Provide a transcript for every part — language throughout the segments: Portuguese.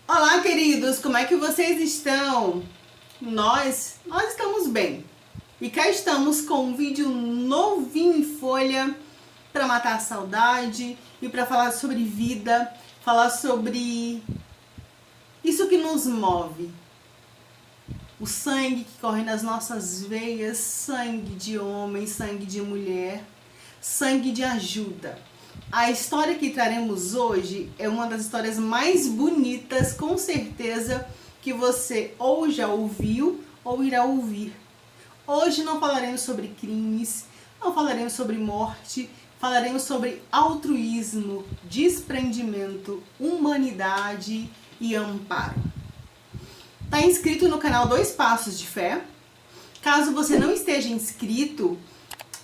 Olá, queridos, como é que vocês estão? Nós estamos bem. E cá estamos com um vídeo novinho em folha para matar a saudade e para falar sobre vida, falar sobre isso que nos move. O sangue que corre nas nossas veias, sangue de homem, sangue de mulher, sangue de ajuda. A história que traremos hoje é uma das histórias mais bonitas, com certeza, que você ou já ouviu ou irá ouvir. Hoje não falaremos sobre crimes, não falaremos sobre morte, falaremos sobre altruísmo, desprendimento, humanidade e amparo. Está inscrito no canal Dois Passos de Fé? Caso você não esteja inscrito,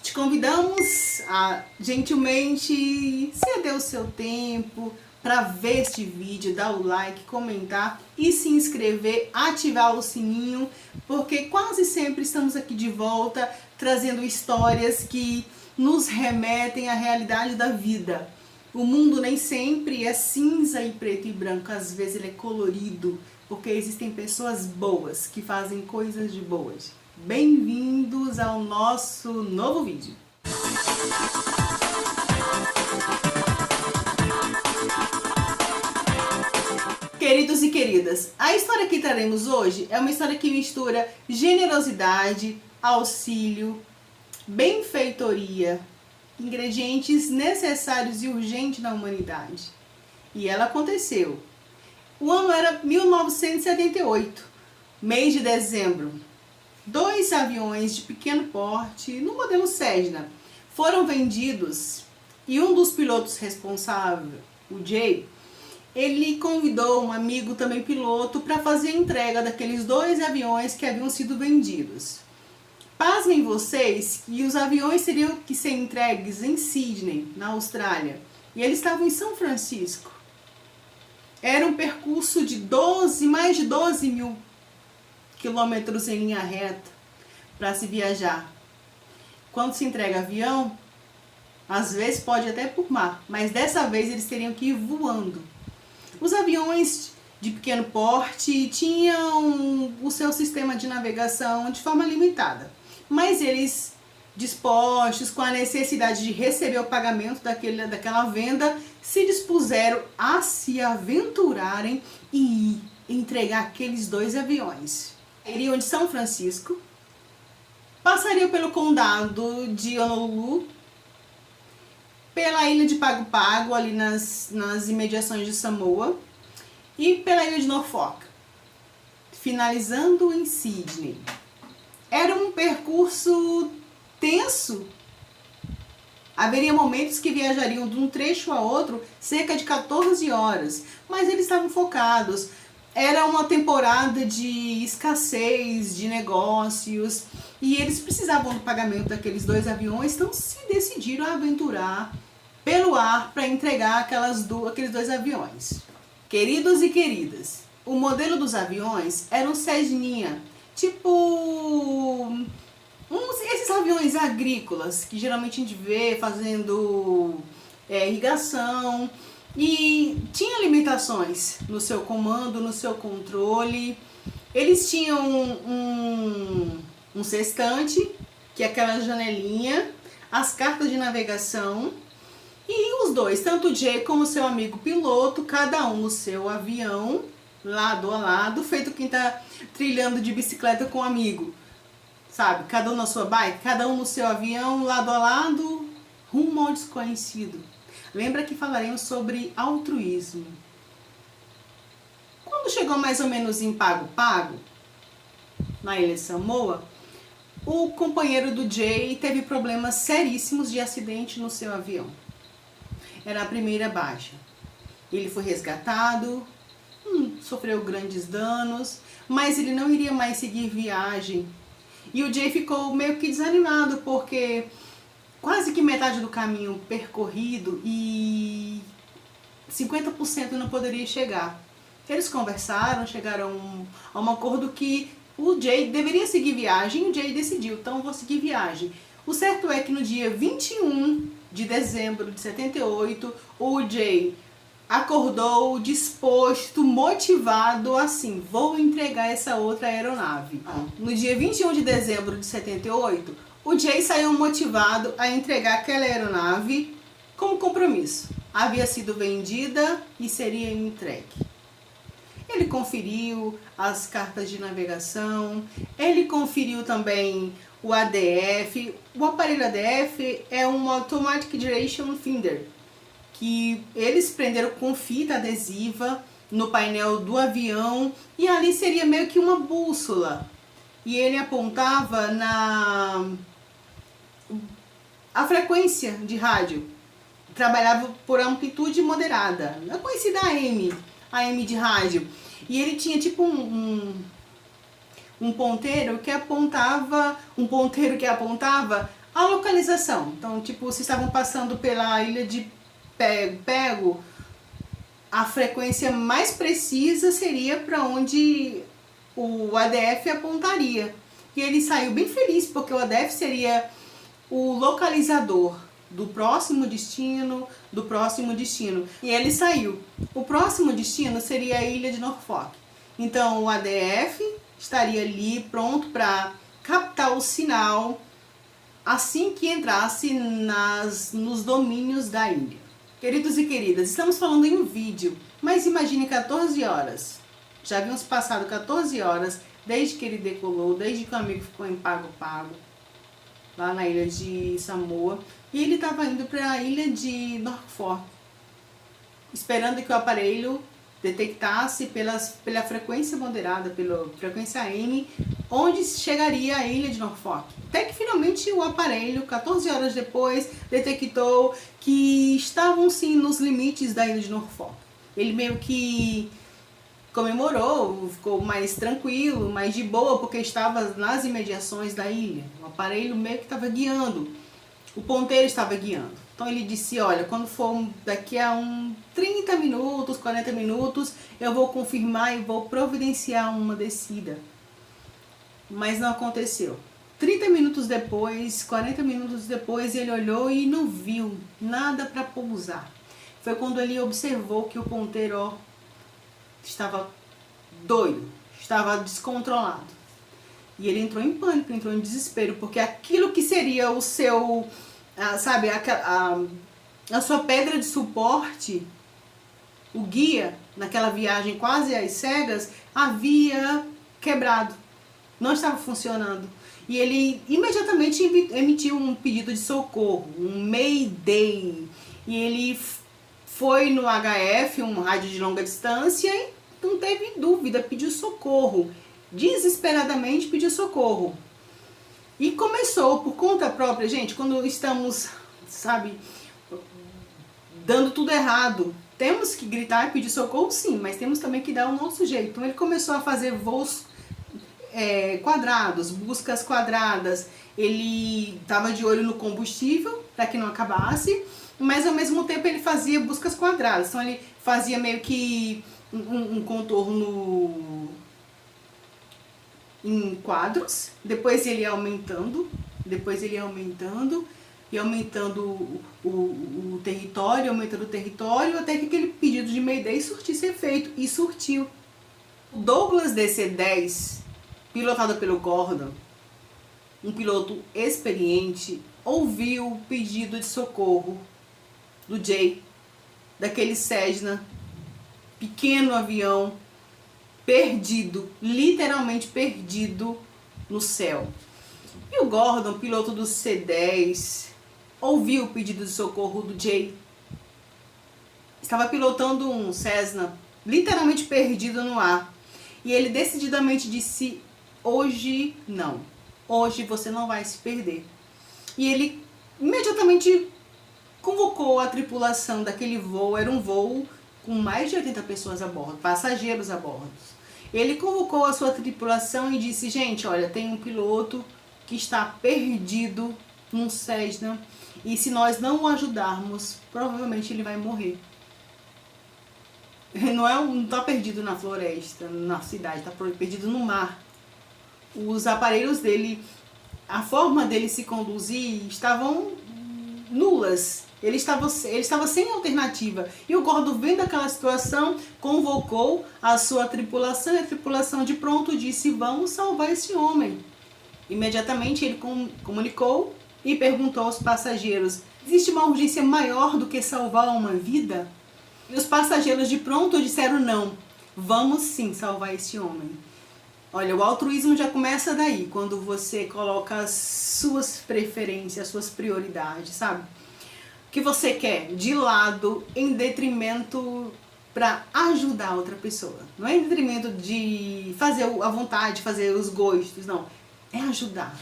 te convidamos a gentilmente ceder o seu tempo para ver este vídeo, dar o like, comentar e se inscrever, ativar o sininho, porque quase sempre estamos aqui de volta trazendo histórias que nos remetem à realidade da vida. O mundo nem sempre é cinza e preto e branco, às vezes ele é colorido, porque existem pessoas boas que fazem coisas de boas. Bem-vindos ao nosso novo vídeo. Queridos e queridas, a história que traremos hoje é uma história que mistura generosidade, auxílio, benfeitoria, ingredientes necessários e urgentes na humanidade. E ela aconteceu. O ano era 1978, mês de dezembro. 2 aviões de pequeno porte, no modelo Cessna, foram vendidos e um dos pilotos responsável, o Jay, ele convidou um amigo também piloto para fazer a entrega daqueles 2 aviões que haviam sido vendidos. Pasmem vocês que os aviões teriam que ser entregues em Sydney, na Austrália, e eles estavam em São Francisco. Era um percurso de mais de 12 mil quilômetros em linha reta para se viajar. Quando se entrega avião, às vezes pode até por mar, mas dessa vez eles teriam que ir voando. Os aviões de pequeno porte tinham o seu sistema de navegação de forma limitada, mas eles, dispostos com a necessidade de receber o pagamento daquela venda, se dispuseram a se aventurarem e entregar aqueles 2 aviões. Iriam de São Francisco, passariam pelo condado de Honolulu, pela ilha de Pago Pago, ali nas imediações de Samoa, e pela ilha de Norfolk, finalizando em Sydney. Era um percurso tenso. Haveria momentos que viajariam de um trecho a outro cerca de 14 horas, mas eles estavam focados. Era uma temporada de escassez de negócios e eles precisavam do pagamento daqueles 2 aviões, então se decidiram a aventurar pelo ar para entregar aqueles 2 aviões. Queridos e queridas, o modelo dos aviões era um Cessninha, tipo esses aviões agrícolas que geralmente a gente vê fazendo irrigação. E tinha limitações no seu comando, no seu controle. Eles tinham um sextante, que é aquela janelinha, as cartas de navegação, e os 2, tanto o Jay como o seu amigo piloto, cada um no seu avião, lado a lado, feito quem está trilhando de bicicleta com um amigo, sabe? Cada um na sua bike, cada um no seu avião, lado a lado, rumo ao desconhecido. Lembra que falaremos sobre altruísmo. Quando chegou mais ou menos em Pago Pago, na ilha de Samoa, o companheiro do Jay teve problemas seríssimos de acidente no seu avião. Era a primeira baixa. Ele foi resgatado, sofreu grandes danos, mas ele não iria mais seguir viagem. E o Jay ficou meio que desanimado, porque quase que metade do caminho percorrido e 50% não poderia chegar. Eles conversaram, chegaram a um acordo que o Jay deveria seguir viagem, e o Jay decidiu, então vou seguir viagem. O certo é que no dia 21 de dezembro de 78, o Jay acordou disposto, motivado, assim, vou entregar essa outra aeronave. No dia 21 de dezembro de 78, o Jay saiu motivado a entregar aquela aeronave como compromisso. Havia sido vendida e seria entregue. Ele conferiu as cartas de navegação, ele conferiu também o ADF. O aparelho ADF é um Automatic Direction Finder, que eles prenderam com fita adesiva no painel do avião e ali seria meio que uma bússola. E ele apontava a frequência de rádio. Trabalhava por amplitude moderada, a conhecida AM de rádio. E ele tinha tipo um ponteiro que apontava a localização. Então, tipo, se estavam passando pela ilha de Pego, a frequência mais precisa seria para onde o ADF apontaria. E ele saiu bem feliz, porque o ADF seria o localizador do próximo destino. E ele saiu. O próximo destino seria a ilha de Norfolk. Então o ADF estaria ali pronto para captar o sinal assim que entrasse nos domínios da ilha. Queridos e queridas, estamos falando em um vídeo, mas imagine 14 horas. Já haviam se passado 14 horas desde que ele decolou, desde que o amigo ficou em Pago, lá na ilha de Samoa. E ele estava indo para a ilha de Norfolk, esperando que o aparelho detectasse pela frequência moderada, pela frequência AM, onde chegaria a ilha de Norfolk. Até que finalmente o aparelho, 14 horas depois, detectou que estavam sim nos limites da ilha de Norfolk. Ele meio que comemorou, ficou mais tranquilo, mais de boa, porque estava nas imediações da ilha. O aparelho meio que estava guiando, o ponteiro estava guiando. Então ele disse, olha, quando for daqui a 30 minutos, 40 minutos, eu vou confirmar e vou providenciar uma descida. Mas não aconteceu. 30 minutos depois, 40 minutos depois, ele olhou e não viu nada para pousar. Foi quando ele observou que o ponteiro estava doido, estava descontrolado. E ele entrou em pânico, entrou em desespero, porque aquilo que seria o seu, sabe, a sua pedra de suporte, o guia naquela viagem quase às cegas, havia quebrado, não estava funcionando. E ele imediatamente emitiu um pedido de socorro, um Mayday. E ele foi no HF, um rádio de longa distância, e não teve dúvida, pediu socorro. Desesperadamente pediu socorro. E começou por conta própria, gente, quando estamos, sabe, dando tudo errado, temos que gritar e pedir socorro, sim, mas temos também que dar o nosso jeito. Então ele começou a fazer voos quadrados, buscas quadradas. Ele estava de olho no combustível para que não acabasse, mas ao mesmo tempo ele fazia buscas quadradas. Então ele fazia meio que um contorno em quadros, depois ele ia aumentando e aumentando o território, até que aquele pedido de Mayday surtisse efeito, e surtiu. O Douglas DC-10, pilotado pelo Gordon, um piloto experiente, ouviu o pedido de socorro do Jay, daquele Cessna, pequeno avião, perdido, literalmente perdido no céu. E o Gordon, piloto do C-10, ouviu o pedido de socorro do Jay. Estava pilotando um Cessna, literalmente perdido no ar. E ele decididamente disse, hoje não. Hoje você não vai se perder. E ele imediatamente convocou a tripulação daquele voo. Era um voo com mais de 80 pessoas a bordo, passageiros a bordo. Ele convocou a sua tripulação e disse, gente, olha, tem um piloto que está perdido num Cessna, e se nós não o ajudarmos, provavelmente ele vai morrer. Não está perdido na floresta, na cidade, está perdido no mar. Os aparelhos dele, a forma dele se conduzir estavam nulas. Ele estava sem alternativa. E o Gordon, vendo aquela situação, convocou a sua tripulação. E a tripulação de pronto disse: vamos salvar esse homem. Imediatamente ele comunicou e perguntou aos passageiros: existe uma urgência maior do que salvar uma vida? E os passageiros de pronto disseram: não, vamos sim salvar esse homem. Olha, o altruísmo já começa daí, quando você coloca as suas preferências, as suas prioridades, sabe? O que você quer de lado em detrimento para ajudar outra pessoa. Não é em detrimento de fazer a vontade, fazer os gostos, não. É ajudar.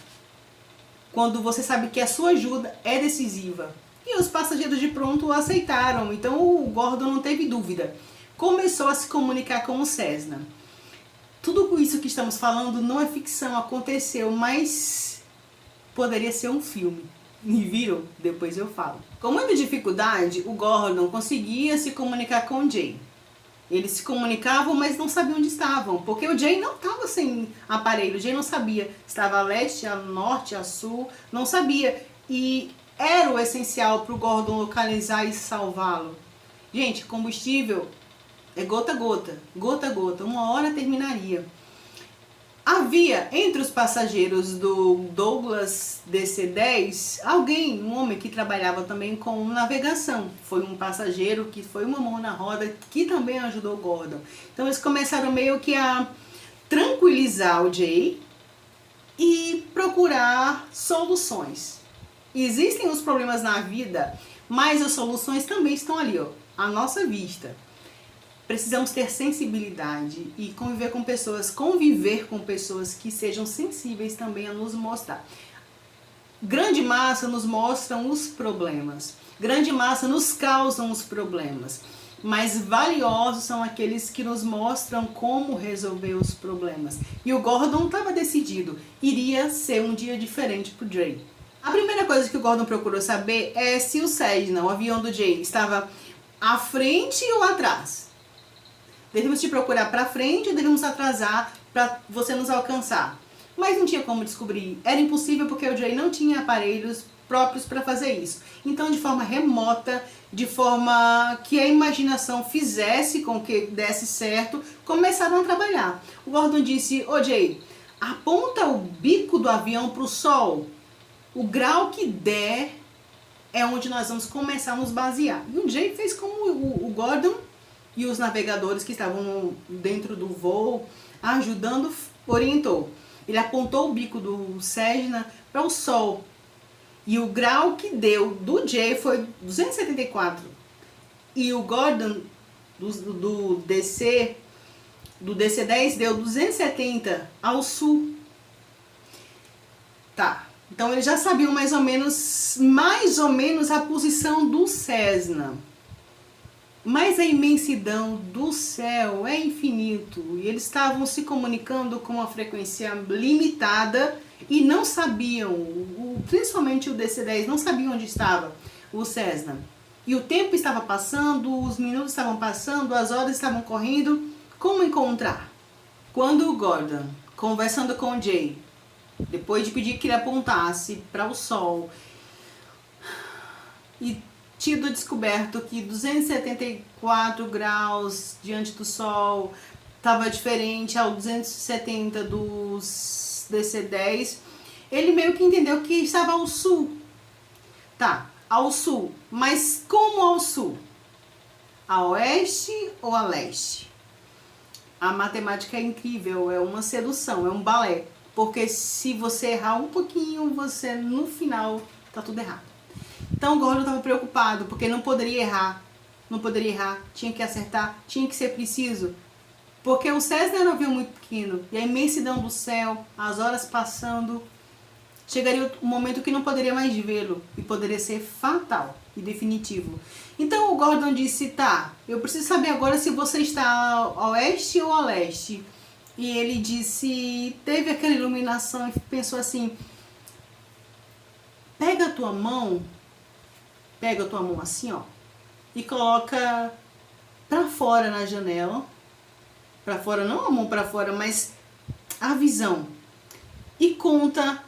Quando você sabe que a sua ajuda é decisiva. E os passageiros de pronto aceitaram, então o Gordon não teve dúvida. Começou a se comunicar com o Cessna. Tudo isso que estamos falando não é ficção, aconteceu, mas poderia ser um filme. E viram? Depois eu falo. Com muita dificuldade, o Gordon conseguia se comunicar com o Jay. Eles se comunicavam, mas não sabiam onde estavam, porque o Jay não estava sem aparelho. O Jay não sabia se estava a leste, a norte, a sul, não sabia. E era o essencial para o Gordon localizar e salvá-lo. Gente, combustível é gota a gota, gota a gota, uma hora terminaria. Havia entre os passageiros do Douglas DC-10 alguém, um homem que trabalhava também com navegação. Foi um passageiro que foi uma mão na roda que também ajudou o Gordon. Então eles começaram meio que a tranquilizar o Jay e procurar soluções. Existem os problemas na vida, mas as soluções também estão ali, ó, à nossa vista. Precisamos ter sensibilidade e conviver com pessoas que sejam sensíveis também a nos mostrar. Grande massa nos mostram os problemas. Grande massa nos causam os problemas. Mas valiosos são aqueles que nos mostram como resolver os problemas. E o Gordon estava decidido. Iria ser um dia diferente para o Jay. A primeira coisa que o Gordon procurou saber é se o Cessna, o avião do Jay, estava à frente ou atrás. Devemos te procurar para frente ou devemos atrasar para você nos alcançar? Mas não tinha como descobrir. Era impossível porque o Jay não tinha aparelhos próprios para fazer isso. Então, de forma remota, de forma que a imaginação fizesse com que desse certo, começaram a trabalhar. O Gordon disse: ô Jay, aponta o bico do avião para o sol. O grau que der é onde nós vamos começar a nos basear. E o Jay fez como o Gordon e os navegadores que estavam dentro do voo, ajudando, orientou. Ele apontou o bico do Cessna para o sol. E o grau que deu do Jay foi 274. E o Gordon do DC-10 deu 270 ao sul. Tá. Então eles já sabiam mais ou menos a posição do Cessna. Mas a imensidão do céu é infinito e eles estavam se comunicando com uma frequência limitada e não sabiam, principalmente o DC-10, não sabia onde estava o Cessna. E o tempo estava passando, os minutos estavam passando, as horas estavam correndo. Como encontrar? Quando o Gordon, conversando com o Jay, depois de pedir que ele apontasse para o sol e tido descoberto que 274 graus diante do sol estava diferente ao 270 dos DC-10, ele meio que entendeu que estava ao sul. Tá, ao sul. Mas como ao sul? A oeste ou a leste? A matemática é incrível, é uma sedução, é um balé. Porque se você errar um pouquinho, você no final tá tudo errado. Então o Gordon estava preocupado, porque não poderia errar, tinha que acertar, tinha que ser preciso. Porque o Cessna era um avião muito pequeno, e a imensidão do céu, as horas passando, chegaria um momento que não poderia mais vê-lo, e poderia ser fatal e definitivo. Então o Gordon disse: tá, eu preciso saber agora se você está a oeste ou a leste. E ele disse, teve aquela iluminação e pensou assim: pega a tua mão assim, ó, e coloca pra fora na janela. Pra fora, não a mão pra fora, mas a visão. E conta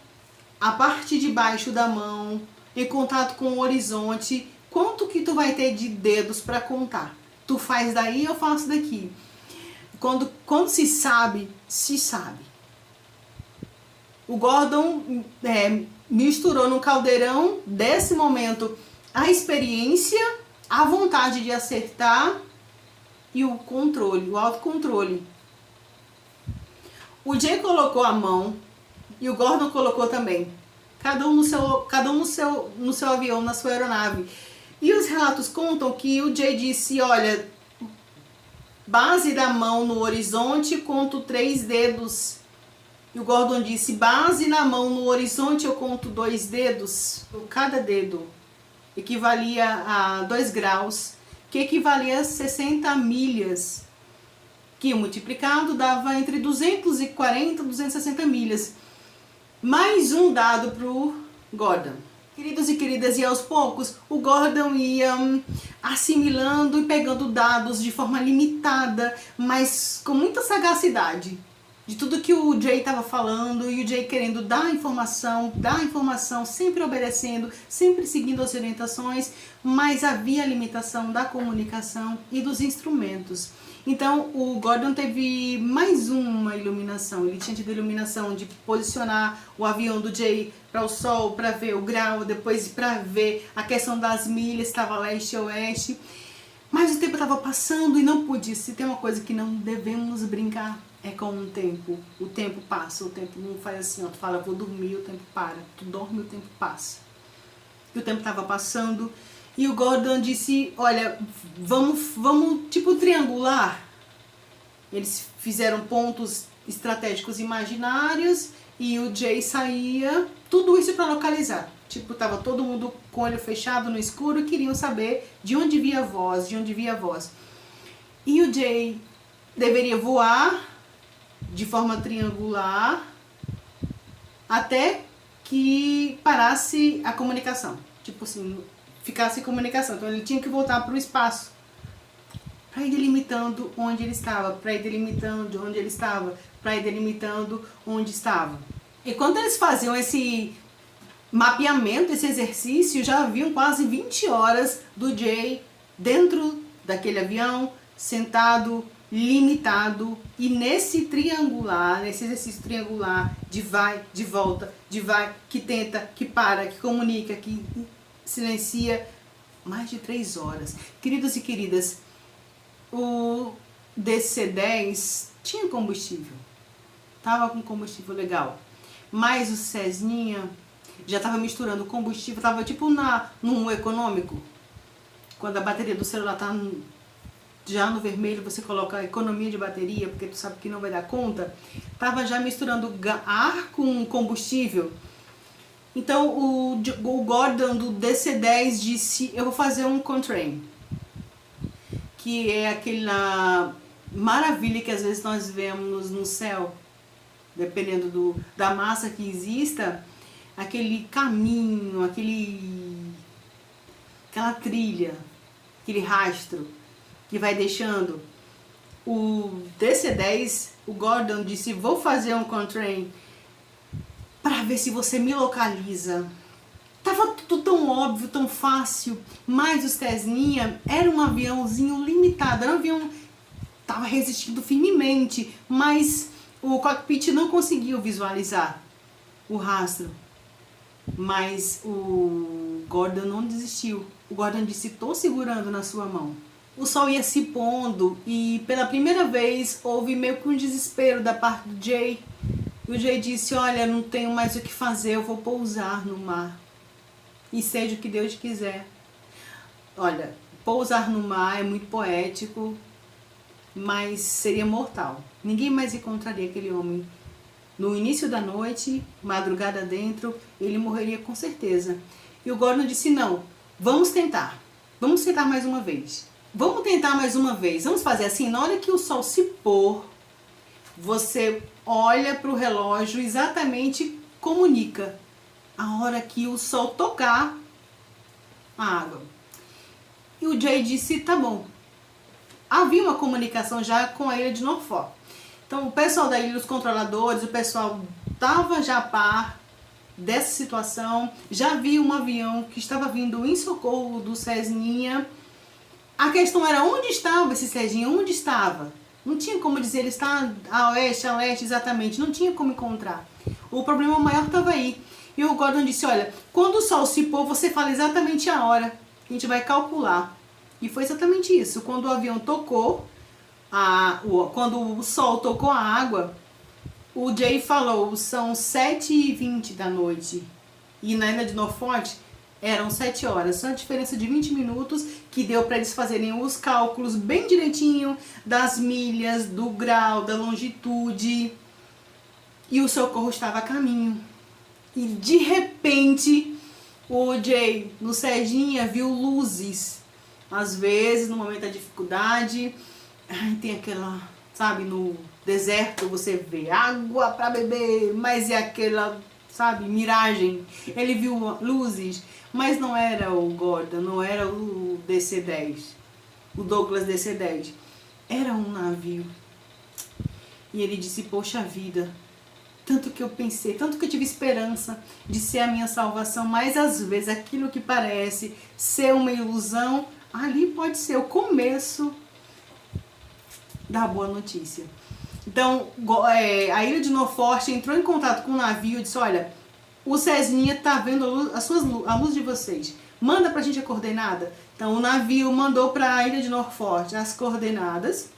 a parte de baixo da mão, em contato com o horizonte, quanto que tu vai ter de dedos para contar? Tu faz daí, eu faço daqui. Quando se sabe, se sabe. O Gordon misturou no caldeirão, desse momento, a experiência, a vontade de acertar e o controle, o autocontrole. O Jay colocou a mão e o Gordon colocou também. Cada um no seu avião, na sua aeronave. E os relatos contam que o Jay disse, olha, base da mão no horizonte, conto 3 dedos. E o Gordon disse, base na mão no horizonte, eu conto 2 dedos. Cada dedo equivalia a 2 graus, que equivalia a 60 milhas, que multiplicado dava entre 240 e 260 milhas. Mais um dado para o Gordon. Queridos e queridas, e aos poucos o Gordon ia assimilando e pegando dados de forma limitada, mas com muita sagacidade, de tudo que o Jay estava falando, e o Jay querendo dar informação, sempre obedecendo, sempre seguindo as orientações, mas havia a limitação da comunicação e dos instrumentos. Então o Gordon teve mais uma iluminação. Ele tinha tido a iluminação de posicionar o avião do Jay para o sol, para ver o grau, depois para ver a questão das milhas, estava leste a oeste. Mas o tempo estava passando e não podia. Se tem uma coisa que não devemos brincar, é com o tempo. O tempo passa, o tempo não faz assim, ó, tu fala, vou dormir, o tempo para. Tu dorme, o tempo passa. E o tempo estava passando. E o Gordon disse, olha, vamos tipo triangular. Eles fizeram pontos estratégicos imaginários e o Jay saía, tudo isso para localizar. Tipo, tava todo mundo com o olho fechado no escuro e queriam saber de onde via a voz, E o Jay deveria voar de forma triangular até que parasse a comunicação. Tipo assim, ficasse em comunicação. Então ele tinha que voltar para o espaço para ir delimitando onde ele estava, para ir delimitando onde ele estava, para ir delimitando onde estava. E quando eles faziam esse mapeamento, esse exercício, já haviam quase 20 horas do Jay dentro daquele avião, sentado, limitado, e nesse triangular, nesse exercício triangular de vai, de volta, de vai, que tenta, que para, que comunica, que silencia, mais de 3 horas. Queridos e queridas, o DC-10 tinha combustível, tava com combustível legal, mas o Cessninha já estava misturando combustível, estava tipo num econômico, quando a bateria do celular tá já no vermelho, você coloca a economia de bateria, porque tu sabe que não vai dar conta, tava já misturando ar com combustível. Então o Gordon do DC-10 disse, eu vou fazer um Contrain, que é aquela maravilha que às vezes nós vemos no céu, dependendo da massa que exista, aquele caminho, aquela trilha, aquele rastro que vai deixando. O DC-10, o Gordon disse, vou fazer um Contrain para ver se você me localiza. Tava tudo tão óbvio, tão fácil, mas o Cessninha era um aviãozinho limitado, era um avião, tava resistindo firmemente, mas o cockpit não conseguiu visualizar o rastro. Mas o Gordon não desistiu. O Gordon disse, tô segurando na sua mão. O sol ia se pondo e pela primeira vez houve meio que um desespero da parte do Jay. E o Jay disse, olha, não tenho mais o que fazer, eu vou pousar no mar. E seja o que Deus quiser. Olha, pousar no mar é muito poético, mas seria mortal. Ninguém mais encontraria aquele homem. No início da noite, madrugada dentro, ele morreria com certeza. E o Gordon disse, não, vamos tentar mais uma vez. Vamos tentar mais uma vez. Vamos fazer assim, na hora que o sol se pôr, você olha para o relógio, exatamente comunica a hora que o sol tocar a água. E o Jay disse, tá bom. Havia uma comunicação já com a ilha de Norfolk. Então o pessoal da ilha, os controladores, o pessoal estava já a par dessa situação, já vi um avião que estava vindo em socorro do Cessninha. A questão era onde estava esse Cessninha, onde estava? Não tinha como dizer ele está a oeste, a leste exatamente, não tinha como encontrar. O problema maior estava aí. E o Gordon disse, olha, quando o sol se pôr, você fala exatamente a hora, a gente vai calcular. E foi exatamente isso, quando o avião tocou, quando o sol tocou a água, o Jay falou, são 7h20 da noite. E na ilha de Norfolk eram 7 horas. Só a diferença de 20 minutos que deu para eles fazerem os cálculos bem direitinho das milhas, do grau, da longitude. E o socorro estava a caminho. E de repente, o Jay, no Serginha, viu luzes. Às vezes, no momento da dificuldade, tem aquela, sabe, no deserto você vê água para beber, mas é aquela, sabe, miragem. Ele viu luzes, mas não era o Gordon, não era o DC-10, o Douglas DC-10. Era um navio. E ele disse, poxa vida, tanto que eu pensei, tanto que eu tive esperança de ser a minha salvação, mas às vezes aquilo que parece ser uma ilusão, ali pode ser o começo da boa notícia. Então, a ilha de Norfolk entrou em contato com o navio e disse, olha, o Cessninha está vendo a luz de vocês, manda pra gente a coordenada. Então o navio mandou para a ilha de Norfolk as coordenadas.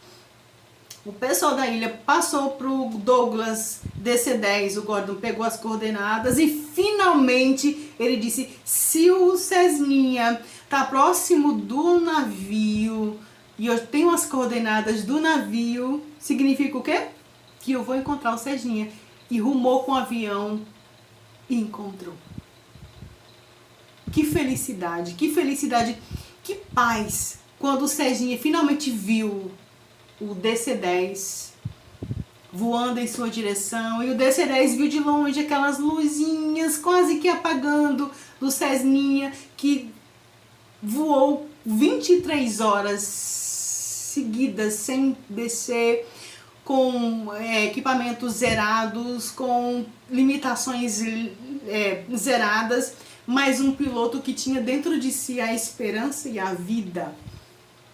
O pessoal da ilha passou pro Douglas DC-10, o Gordon pegou as coordenadas e finalmente ele disse, se o Cessninha tá próximo do navio e eu tenho as coordenadas do navio, significa o quê? Que eu vou encontrar o Cessninha. E rumou com o avião e encontrou. Que felicidade, que paz, quando o Cessninha finalmente viu o DC-10 voando em sua direção, e o DC-10 viu de longe aquelas luzinhas quase que apagando do Cessninha, que voou 23 horas seguidas sem descer, com equipamentos zerados, com limitações zeradas, mas um piloto que tinha dentro de si a esperança e a vida.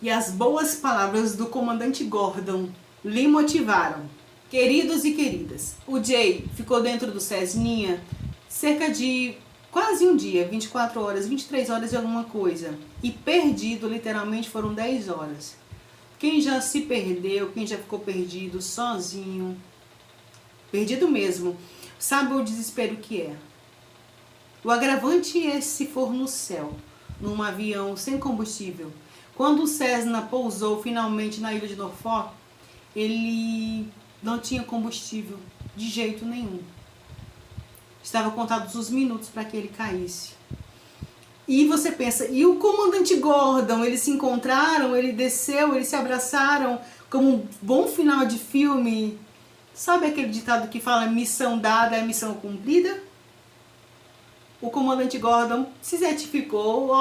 E as boas palavras do comandante Gordon lhe motivaram. Queridos e queridas, o Jay ficou dentro do Cessninha cerca de quase um dia, 24 horas, 23 horas e alguma coisa. E perdido, literalmente, foram 10 horas. Quem já se perdeu, quem já ficou perdido, sozinho, perdido mesmo, sabe o desespero que é. O agravante é se for no céu, num avião sem combustível. Quando o Cessna pousou finalmente na ilha de Norfolk, ele não tinha combustível de jeito nenhum. Estava contados os minutos para que ele caísse. E você pensa, e o comandante Gordon, eles se encontraram, ele desceu, eles se abraçaram, como um bom final de filme. Sabe aquele ditado que fala missão dada é missão cumprida? O comandante Gordon se certificou,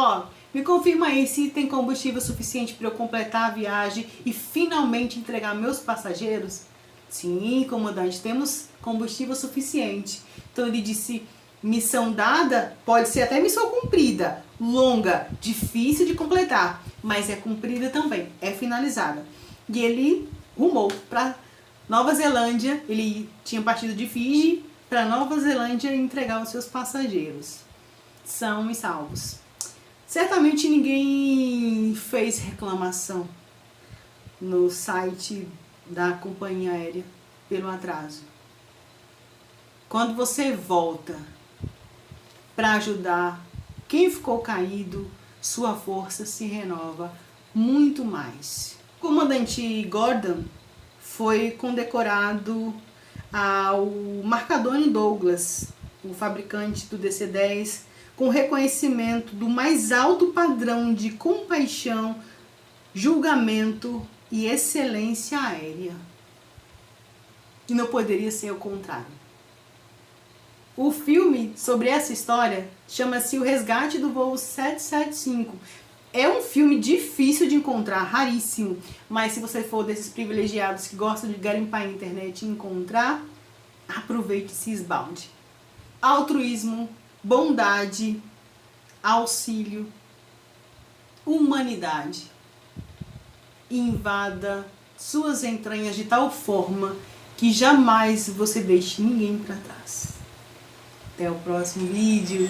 me confirma aí se tem combustível suficiente para eu completar a viagem e finalmente entregar meus passageiros. Sim, comandante, temos combustível suficiente. Então ele disse, missão dada pode ser até missão cumprida, longa, difícil de completar, mas é cumprida também, é finalizada. E ele rumou para Nova Zelândia, ele tinha partido de Fiji para Nova Zelândia entregar os seus passageiros. São e salvos. Certamente ninguém fez reclamação no site da companhia aérea pelo atraso. Quando você volta para ajudar quem ficou caído, sua força se renova muito mais. O comandante Gordon foi condecorado ao Marcadone Douglas, o fabricante do DC-10, com reconhecimento do mais alto padrão de compaixão, julgamento e excelência aérea. E não poderia ser o contrário. O filme sobre essa história chama-se O Resgate do Voo 775. É um filme difícil de encontrar, raríssimo, mas se você for desses privilegiados que gostam de garimpar a internet e encontrar, aproveite e se esbalde. altruísmo, bondade, auxílio, humanidade. Invada suas entranhas de tal forma que jamais você deixe ninguém para trás. Até o próximo vídeo.